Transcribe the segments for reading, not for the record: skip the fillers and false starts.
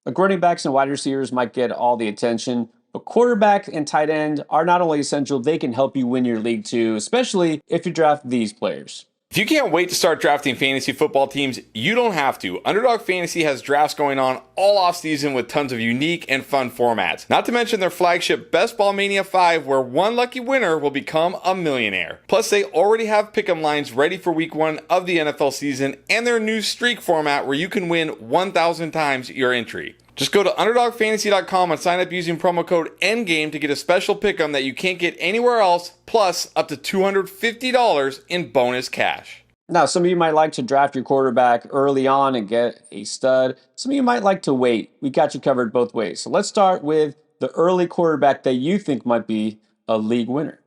Like running backs and wide receivers might get all the attention, but quarterback and tight end are not only essential, they can help you win your league too, especially if you draft these players. If you can't wait to start drafting fantasy football teams, you don't have to. Underdog Fantasy has drafts going on all offseason with tons of unique and fun formats. Not to mention their flagship Best Ball Mania 5, where one lucky winner will become a millionaire. Plus, they already have pick'em lines ready for week 1 of the NFL season and their new streak format where you can win 1,000 times your entry. Just go to UnderdogFantasy.com and sign up using promo code ENDGAME to get a special pick'em that you can't get anywhere else, plus up to $250 in bonus cash. Now, some of you might like to draft your quarterback early on and get a stud. Some of you might like to wait. We got you covered both ways. So let's start with the early quarterback that you think might be a league winner.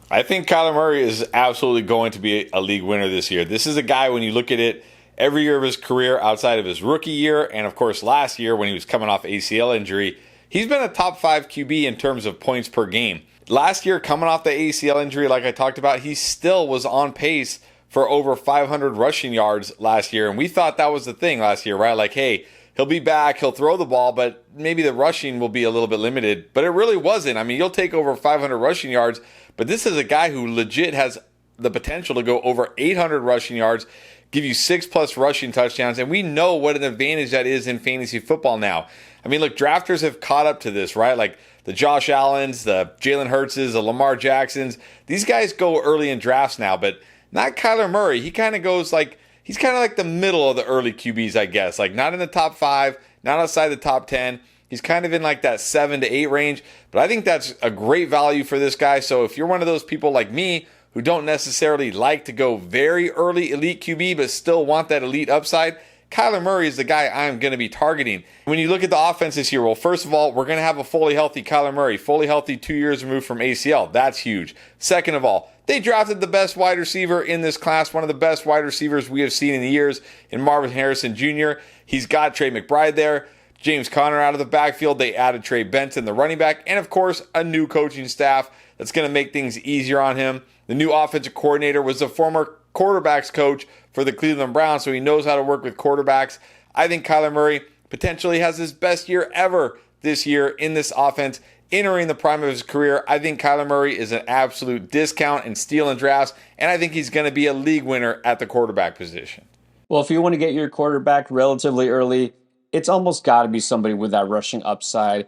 I think Kyler Murray is absolutely going to be a league winner this year. This is a guy, when you look at it, every year of his career outside of his rookie year, and of course last year when he was coming off ACL injury, he's been a top 5 QB in terms of points per game. Last year, coming off the ACL injury, like I talked about, he still was on pace for over 500 rushing yards last year, and we thought that was the thing last year, right? Like, hey, he'll be back, he'll throw the ball, but maybe the rushing will be a little bit limited. But it really wasn't. I mean, you'll take over 500 rushing yards, but this is a guy who legit has the potential to go over 800 rushing yards, give you 6+ rushing touchdowns, and we know what an advantage that is in fantasy football now. I mean, look, drafters have caught up to this, right? Like the Josh Allens, the Jalen Hurtses, the Lamar Jacksons. These guys go early in drafts now, but not Kyler Murray. He kind of goes like, he's kind of like the middle of the early QBs, I guess. Like not in the top 5, not outside the top 10. He's kind of in like that 7 to 8 range, but I think that's a great value for this guy. So if you're one of those people like me who don't necessarily like to go very early elite QB but still want that elite upside, Kyler Murray is the guy I'm going to be targeting. When you look at the offense this year, well, first of all, we're going to have a fully healthy Kyler Murray, fully healthy 2 years removed from ACL. That's huge. Second of all, they drafted the best wide receiver in this class, one of the best wide receivers we have seen in years, in Marvin Harrison Jr. He's got Trey McBride there. James Conner out of the backfield. They added Trey Benson, the running back, and of course, a new coaching staff that's going to make things easier on him. The new offensive coordinator was the former quarterbacks coach for the Cleveland Browns, so he knows how to work with quarterbacks. I think Kyler Murray potentially has his best year ever this year in this offense, entering the prime of his career. I think Kyler Murray is an absolute discount and steal in drafts, and I think he's going to be a league winner at the quarterback position. Well, if you want to get your quarterback relatively early, it's almost got to be somebody with that rushing upside.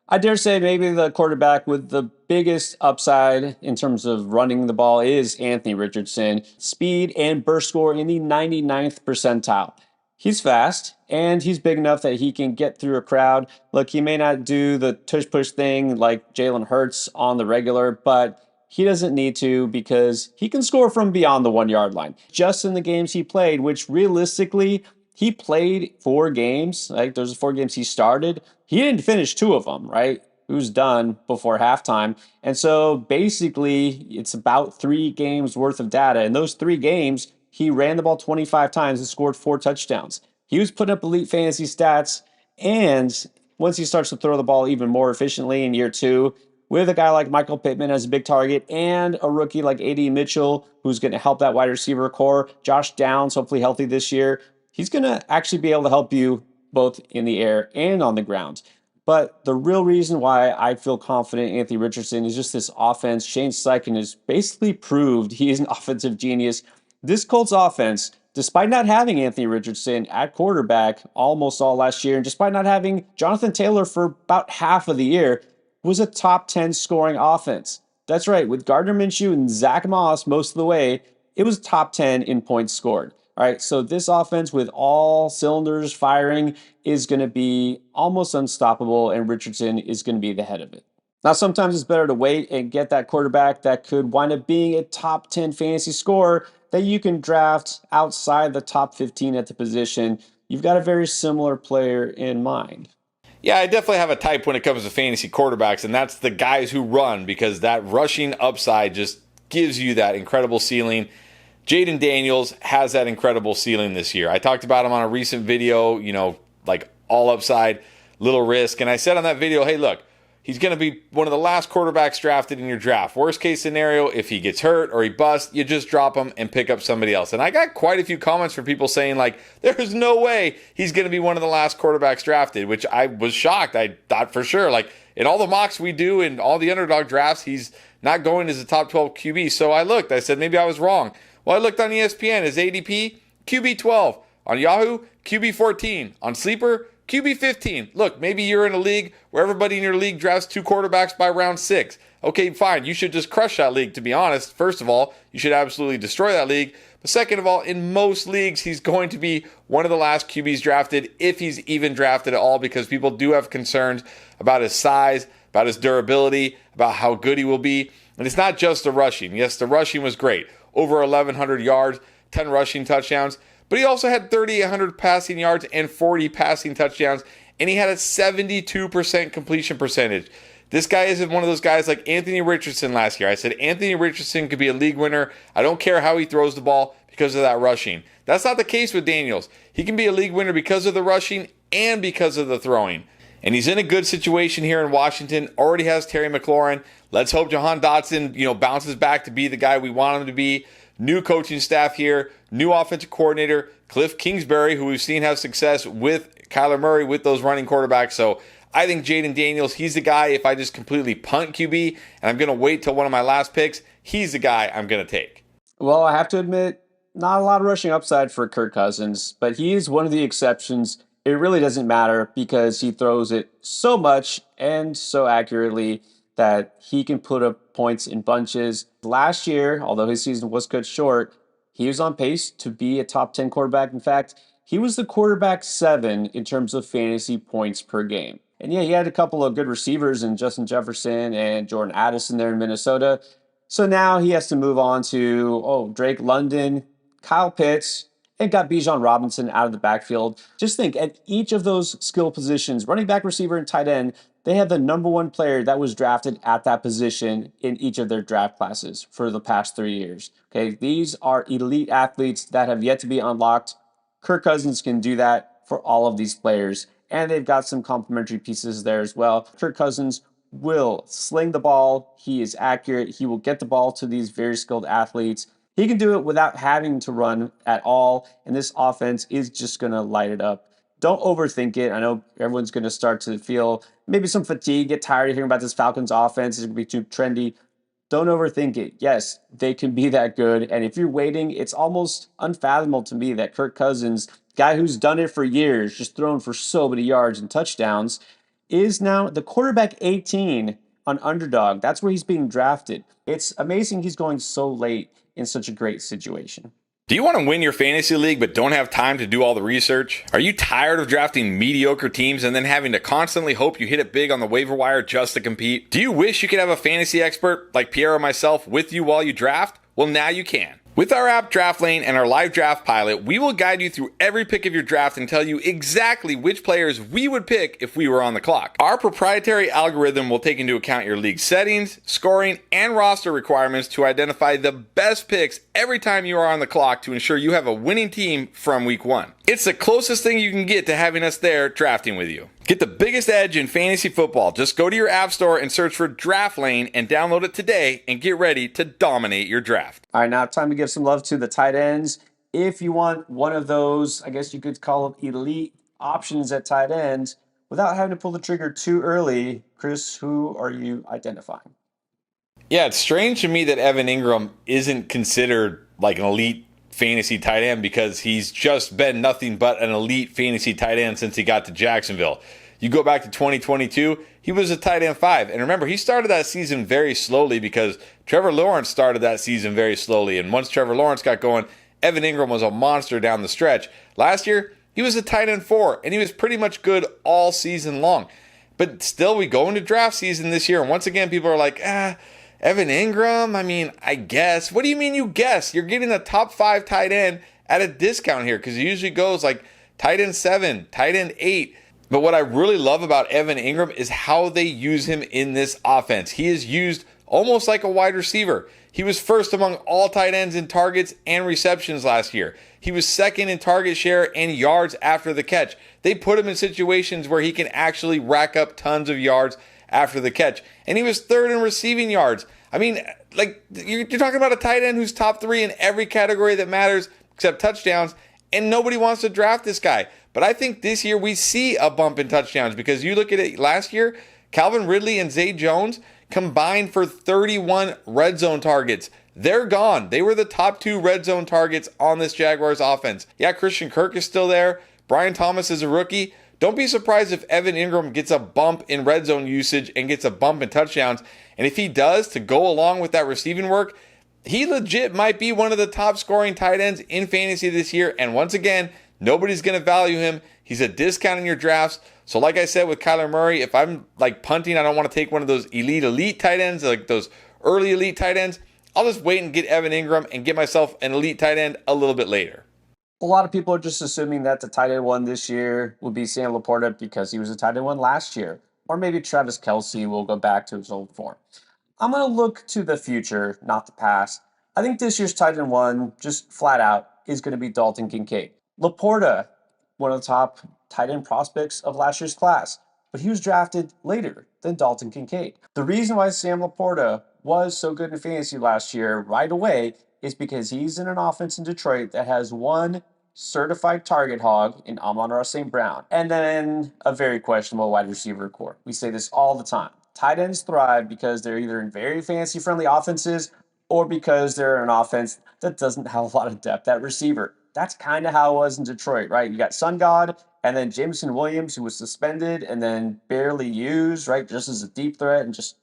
I dare say maybe the quarterback with the biggest upside in terms of running the ball is Anthony Richardson. Speed and burst score in the 99th percentile. He's fast, and he's big enough that he can get through a crowd. Look, he may not do the tush-push thing like Jalen Hurts on the regular, but he doesn't need to because he can score from beyond the 1-yard line. Just in the games he played, which realistically, he played 4 games. Like those 4 games he started. He didn't finish 2 of them, right? He was done before halftime. And so basically, it's about 3 games worth of data. In those 3 games, he ran the ball 25 times and scored 4 touchdowns. He was putting up elite fantasy stats. And once he starts to throw the ball even more efficiently in year 2, with a guy like Michael Pittman as a big target and a rookie like A.D. Mitchell, who's going to help that wide receiver core, Josh Downs, hopefully healthy this year, he's going to actually be able to help you both in the air and on the ground. But the real reason why I feel confident in Anthony Richardson is just this offense. Shane Steichen has basically proved he is an offensive genius. This Colts offense, despite not having Anthony Richardson at quarterback almost all last year, and despite not having Jonathan Taylor for about half of the year, was a top 10 scoring offense. That's right, with Gardner Minshew and Zach Moss most of the way, it was top 10 in points scored. All right, so this offense with all cylinders firing is going to be almost unstoppable, and Richardson is going to be the head of it. Now, sometimes it's better to wait and get that quarterback that could wind up being a top 10 fantasy scorer that you can draft outside the top 15 at the position. You've got a very similar player in mind. Yeah, I definitely have a type when it comes to fantasy quarterbacks, and that's the guys who run, because that rushing upside just gives you that incredible ceiling. Jaden Daniels has that incredible ceiling this year. I talked about him on a recent video, like all upside, little risk. And I said on that video, hey, look, he's going to be one of the last quarterbacks drafted in your draft. Worst case scenario, if he gets hurt or he busts, you just drop him and pick up somebody else. And I got quite a few comments from people saying, like, there's no way he's going to be one of the last quarterbacks drafted, which I was shocked. I thought for sure, like, in all the mocks we do and all the underdog drafts, he's not going as a top 12 QB. So I looked. I said, maybe I was wrong. Well, I looked on ESPN. His ADP, QB 12. On Yahoo, QB 14. On Sleeper, QB 15. Look, maybe you're in a league where everybody in your league drafts 2 quarterbacks by round 6. Okay, fine. You should just crush that league, to be honest. First of all, you should absolutely destroy that league. But second of all, in most leagues, he's going to be one of the last QBs drafted, if he's even drafted at all, because people do have concerns about his size, about his durability, about how good he will be. And it's not just the rushing. Yes, the rushing was great. Over 1,100 yards, 10 rushing touchdowns. But he also had 3,800 passing yards and 40 passing touchdowns. And he had a 72% completion percentage. This guy isn't one of those guys like Anthony Richardson last year. I said Anthony Richardson could be a league winner. I don't care how he throws the ball because of that rushing. That's not the case with Daniels. He can be a league winner because of the rushing and because of the throwing. And he's in a good situation here in Washington. Already has Terry McLaurin. Let's hope Jahan Dotson, bounces back to be the guy we want him to be. New coaching staff here. New offensive coordinator, Cliff Kingsbury, who we've seen have success with Kyler Murray with those running quarterbacks. So I think Jaden Daniels, he's the guy. If I just completely punt QB and I'm going to wait till one of my last picks, he's the guy I'm going to take. Well, I have to admit, not a lot of rushing upside for Kirk Cousins, but he is one of the exceptions. It really doesn't matter because he throws it so much and so accurately that he can put up points in bunches. Last year, although his season was cut short, he was on pace to be a top 10 quarterback. In fact, he was the quarterback 7 in terms of fantasy points per game. And yeah, he had a couple of good receivers in Justin Jefferson and Jordan Addison there in Minnesota. So now he has to move on to, Drake London, Kyle Pitts, and got Bijan Robinson out of the backfield. Just think, at each of those skill positions, running back, receiver, and tight end, they have the number 1 player that was drafted at that position in each of their draft classes for the past 3 years. Okay, these are elite athletes that have yet to be unlocked. Kirk Cousins can do that for all of these players, and they've got some complementary pieces there as well. Kirk Cousins will sling the ball. He is accurate. He will get the ball to these very skilled athletes. He can do it without having to run at all, and this offense is just going to light it up. Don't overthink it. I know everyone's going to start to feel maybe some fatigue, get tired of hearing about this Falcons offense. It's going to be too trendy. Don't overthink it. Yes, they can be that good. And if you're waiting, it's almost unfathomable to me that Kirk Cousins, guy who's done it for years, just thrown for so many yards and touchdowns, is now the quarterback 18 on Underdog. That's where he's being drafted. It's amazing he's going so late in such a great situation. Do you want to win your fantasy league but don't have time to do all the research? Are you tired of drafting mediocre teams and then having to constantly hope you hit it big on the waiver wire just to compete? Do you wish you could have a fantasy expert like Pierre or myself with you while you draft? Well, now you can. With our app Draft Lane and our live draft pilot, we will guide you through every pick of your draft and tell you exactly which players we would pick if we were on the clock. Our proprietary algorithm will take into account your league settings, scoring, and roster requirements to identify the best picks every time you are on the clock to ensure you have a winning team from week 1. It's the closest thing you can get to having us there drafting with you. Get the biggest edge in fantasy football. Just go to your app store and search for Draft Lane and download it today and get ready to dominate your draft. All right, now time to give some love to the tight ends. If you want one of those, I guess you could call them elite options at tight ends without having to pull the trigger too early, Chris, who are you identifying? Yeah, it's strange to me that Evan Ingram isn't considered like an elite fantasy tight end because he's just been nothing but an elite fantasy tight end since he got to Jacksonville. You go back to 2022, he was a tight end 5. And remember, he started that season very slowly because Trevor Lawrence started that season very slowly. And once Trevor Lawrence got going, Evan Ingram was a monster down the stretch. Last year, he was a tight end 4, and he was pretty much good all season long. But still, we go into draft season this year, and once again, people are like, Evan Ingram? I mean, I guess. What do you mean you guess? You're getting a top 5 tight end at a discount here because it usually goes like tight end 7, tight end 8. But what I really love about Evan Ingram is how they use him in this offense. He is used almost like a wide receiver. He was first among all tight ends in targets and receptions last year. He was second in target share and yards after the catch. They put him in situations where he can actually rack up tons of yards after the catch. And he was third in receiving yards. I mean, like, you're talking about a tight end who's top 3 in every category that matters except touchdowns, and nobody wants to draft this guy. But I think this year we see a bump in touchdowns because you look at it last year, Calvin Ridley and Zay Jones combined for 31 red zone targets. They're gone. They were the top 2 red zone targets on this Jaguars offense. Yeah, Christian Kirk is still there. Brian Thomas is a rookie. Don't be surprised if Evan Ingram gets a bump in red zone usage and gets a bump in touchdowns. And if he does, to go along with that receiving work, he legit might be one of the top scoring tight ends in fantasy this year. And once again, nobody's going to value him. He's a discount in your drafts. So like I said with Kyler Murray, if I'm like punting, I don't want to take one of those elite tight ends, like those early elite tight ends. I'll just wait and get Evan Ingram and get myself an elite tight end a little bit later. A lot of people are just assuming that the tight end one this year will be Sam Laporta because he was a tight end one last year. Or maybe Travis Kelce will go back to his old form. I'm going to look to the future, not the past. I think this year's tight end one, just flat out, is going to be Dalton Kincaid. Laporta, one of the top tight end prospects of last year's class, but he was drafted later than Dalton Kincaid. The reason why Sam Laporta was so good in fantasy last year right away is because he's in an offense in Detroit that has one certified target hog in Amon-Ra St. Brown, and then a very questionable wide receiver core. We say this all the time. Tight ends thrive because they're either in very fantasy-friendly offenses or because they're an offense that doesn't have a lot of depth at receiver. That's kind of how it was in Detroit, right? You got Sun God and then Jameson Williams, who was suspended and then barely used, right? Just as a deep threat and just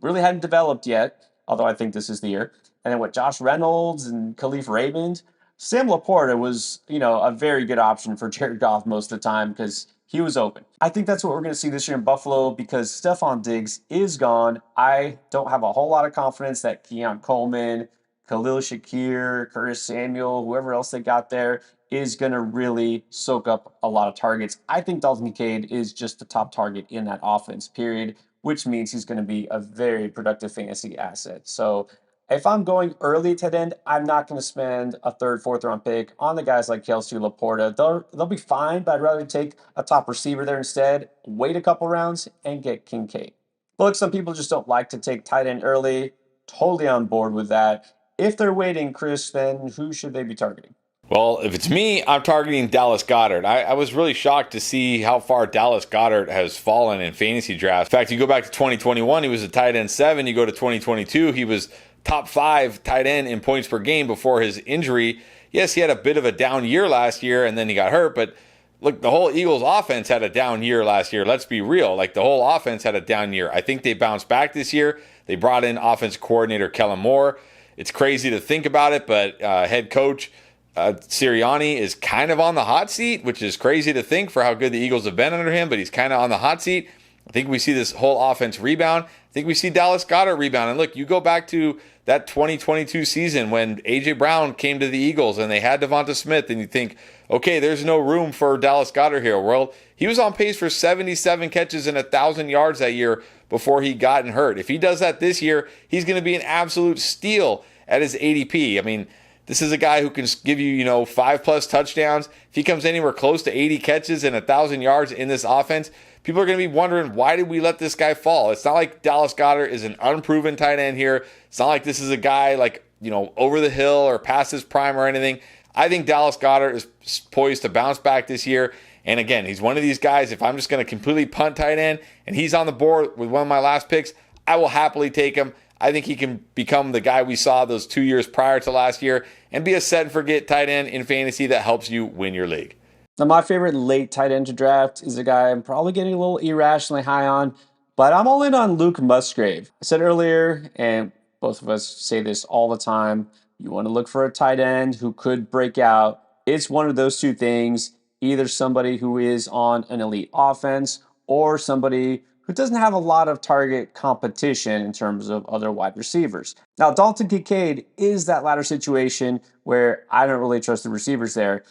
really hadn't developed yet, although I think this is the year. And then Josh Reynolds and Khalif Raymond. Sam Laporta was, a very good option for Jared Goff most of the time because he was open. I think that's what we're going to see this year in Buffalo because Stephon Diggs is gone. I don't have a whole lot of confidence that Keon Coleman, Khalil Shakir, Curtis Samuel, whoever else they got there is going to really soak up a lot of targets. I think Dalton Kincaid is just the top target in that offense, period, which means he's going to be a very productive fantasy asset. So if I'm going early tight end, I'm not going to spend a third, fourth round pick on the guys like Kelce or Laporta. They'll be fine, but I'd rather take a top receiver there instead, wait a couple rounds, and get Kincaid. Look, some people just don't like to take tight end early. Totally on board with that. If they're waiting, Chris, then who should they be targeting? Well, if it's me, I'm targeting Dallas Goedert. I was really shocked to see how far Dallas Goedert has fallen in fantasy drafts. In fact, you go back to 2021, he was a tight end 7. You go to 2022, he was top 5 tight end in points per game before his injury. Yes, he had a bit of a down year last year, and then he got hurt, but look, the whole Eagles offense had a down year last year. Let's be real. Like, the whole offense had a down year. I think they bounced back this year. They brought in offensive coordinator Kellen Moore. It's crazy to think about it, but head coach Sirianni is kind of on the hot seat, which is crazy to think for how good the Eagles have been under him, but he's kind of on the hot seat. I think we see this whole offense rebound. I think we see Dallas Goedert rebound. And look, you go back to that 2022 season when A.J. Brown came to the Eagles and they had Devonta Smith, and you think, okay, there's no room for Dallas Goedert here. Well, he was on pace for 77 catches and 1,000 yards that year before he got hurt. If he does that this year, he's going to be an absolute steal at his ADP. I mean, this is a guy who can give you, 5+ touchdowns. If he comes anywhere close to 80 catches and 1,000 yards in this offense, people are going to be wondering, why did we let this guy fall? It's not like Dallas Goedert is an unproven tight end here. It's not like this is a guy like, over the hill or past his prime or anything. I think Dallas Goedert is poised to bounce back this year. And again, he's one of these guys, if I'm just going to completely punt tight end and he's on the board with one of my last picks, I will happily take him. I think he can become the guy we saw those 2 years prior to last year and be a set and forget tight end in fantasy that helps you win your league. Now, my favorite late tight end to draft is a guy I'm probably getting a little irrationally high on, but I'm all in on Luke Musgrave. I said earlier, and both of us say this all the time, you want to look for a tight end who could break out. It's one of those two things, either somebody who is on an elite offense or somebody who doesn't have a lot of target competition in terms of other wide receivers. Now, Dalton Kincaid is that latter situation where I don't really trust the receivers there.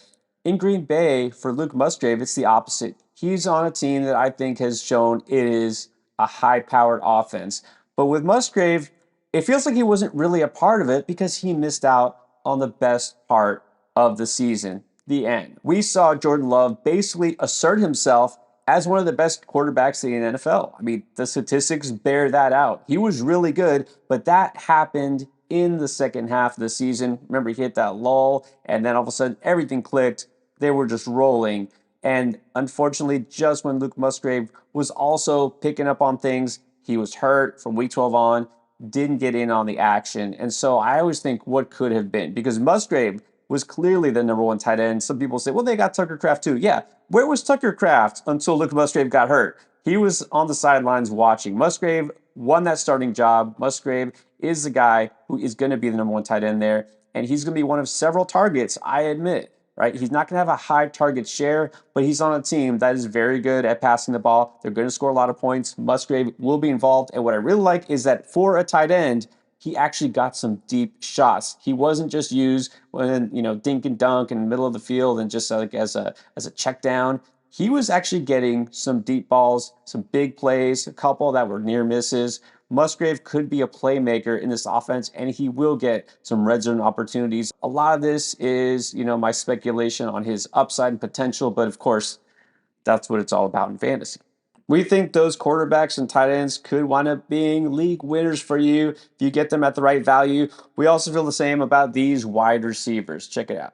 In Green Bay, for Luke Musgrave, it's the opposite. He's on a team that I think has shown it is a high-powered offense. But with Musgrave, it feels like he wasn't really a part of it because he missed out on the best part of the season, the end. We saw Jordan Love basically assert himself as one of the best quarterbacks in the NFL. I mean, the statistics bear that out. He was really good, but that happened in the second half of the season. Remember, he hit that lull, and then all of a sudden everything clicked. They were just rolling. And unfortunately, just when Luke Musgrave was also picking up on things, he was hurt from week 12 on, didn't get in on the action. And so I always think what could have been, because Musgrave was clearly the number one tight end. Some people say, well, they got Tucker Kraft too. Yeah. Where was Tucker Kraft until Luke Musgrave got hurt? He was on the sidelines watching. Musgrave won that starting job. Musgrave is the guy who is going to be the number one tight end there. And he's going to be one of several targets, I admit, right? He's not going to have a high target share, but he's on a team that is very good at passing the ball. They're going to score a lot of points. Musgrave will be involved. And what I really like is that for a tight end, he actually got some deep shots. He wasn't just used when, dink and dunk in the middle of the field and just like as a check down. He was actually getting some deep balls, some big plays, a couple that were near misses. Musgrave could be a playmaker in this offense, and he will get some red zone opportunities. A lot of this is, my speculation on his upside and potential, but of course, that's what it's all about in fantasy. We think those quarterbacks and tight ends could wind up being league winners for you if you get them at the right value. We also feel the same about these wide receivers. Check it out.